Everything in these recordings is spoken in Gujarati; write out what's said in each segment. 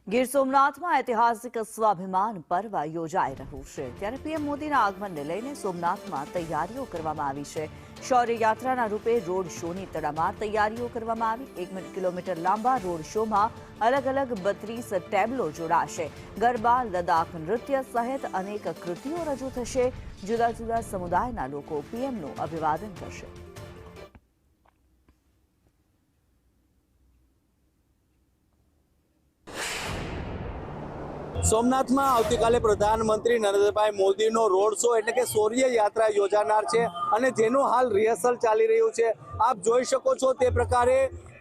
ગીર સોમનાથમાં ઐતિહાસિક સ્વાભિમાન પર્વ યોજાઈ રહ્યું છે ત્યારે પીએમ મોદીના આગમનને લઈને સોમનાથમાં તૈયારીઓ કરવામાં આવી છે। શૌર્ય યાત્રાના રૂપે રોડ શોની તડામાર તૈયારીઓ કરવામાં આવી। 1 કિલોમીટર લાંબા રોડ શોમાં અલગ અલગ 32 ટેબલો જોડાશે। ગરબા, લદાખ નૃત્ય સહિત અનેક કૃતિઓ રજૂ થશે। જુદા જુદા સમુદાયના લોકો પીએમનું અભિવાદન કરશે। સોમનાથમાં આવતીકાલે પ્રધાનમંત્રી નરેન્દ્રભાઈ મોદીનો રોડ શો એટલે કે શૌર્ય યાત્રા યોજાનાર છે અને જેનું હાલ રિહર્સલ ચાલી રહ્યું છે। આપ જોઈ શકો છો તે પ્રકારે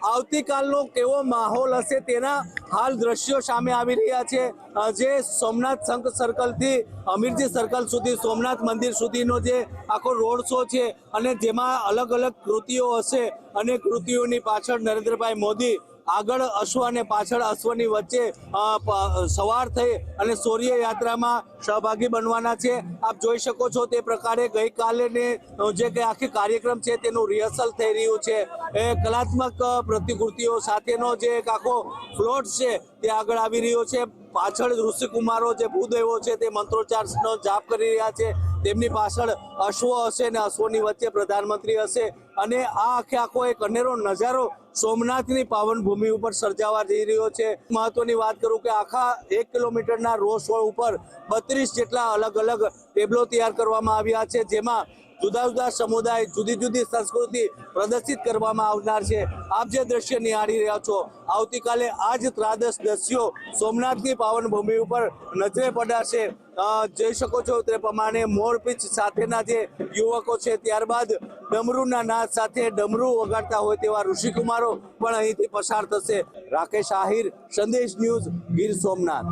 આવતીકાલનો કેવો માહોલ હશે તેના હાલ દ્રશ્યો સામે આવી રહ્યા છે। જે સોમનાથ સંઘ સર્કલથી અમીરજી સર્કલ સુધી સોમનાથ મંદિર સુધીનો જે આખો રોડ શો છે અને જેમાં અલગ અલગ કૃતિઓ હશે અને કૃતિઓની પાછળ નરેન્દ્રભાઈ મોદી આગળ અશ્વ અને પાછળ અશ્વની વચ્ચે સવાર થઈ અને શૌર્ય યાત્રામાં સહભાગી બનવાના છે। આપ જોઈ શકો છો તે પ્રકારે ગઈકાલે જે આખી કાર્યક્રમ છે તેનું રિહર્સલ થઈ રહ્યું છે। એ કલાત્મક પ્રતિકૃતિઓ સાથેનો જે એક આખો ફ્લોટ છે તે આગળ આવી રહ્યો છે। પાછળ ઋષિકુમારો જે ભૂદેવો છે તે મંત્રોચ્ચારનો જાપ કરી રહ્યા છે। તેમની પાછળ અશ્વો હશે અને અશ્વોની વચ્ચે પ્રધાનમંત્રી હશે અને આ આખો એક અનેરો નજારો સોમનાથની પાવન ભૂમિ ઉપર સર્જાવા જઈ રહ્યો છે। મહત્વની વાત કરું કે આખા 1 કિલોમીટરના રોડ શો ઉપર 32 જેટલા અલગ અલગ ટેબલો તૈયાર કરવામાં આવ્યા છે, જેમાં જુદા જુદા સમુદાય જુદી જુદી સંસ્કૃતિ પ્રદર્શિત કરવામાં આવનાર છે। આપ જે દ્રશ્ય નિહાળી રહ્યા છો, આવતીકાલે આ જ ત્રાદશ દ્રશ્યો સોમનાથની પાવન ભૂમિ ઉપર નજરે પડાશે। જોઈ શકો છો તે પ્રમાણે મોરપીંછ સાથેના જે યુવકો છે, ત્યારબાદ ડમરૂના નાદ સાથે ડમરૂ વગાડતા હોય તેવા ઋષિકુમારો પણ અહીંથી પસાર થશે। રાકેશ આહિર, સંદેશ ન્યૂઝ, ગીર સોમનાથ।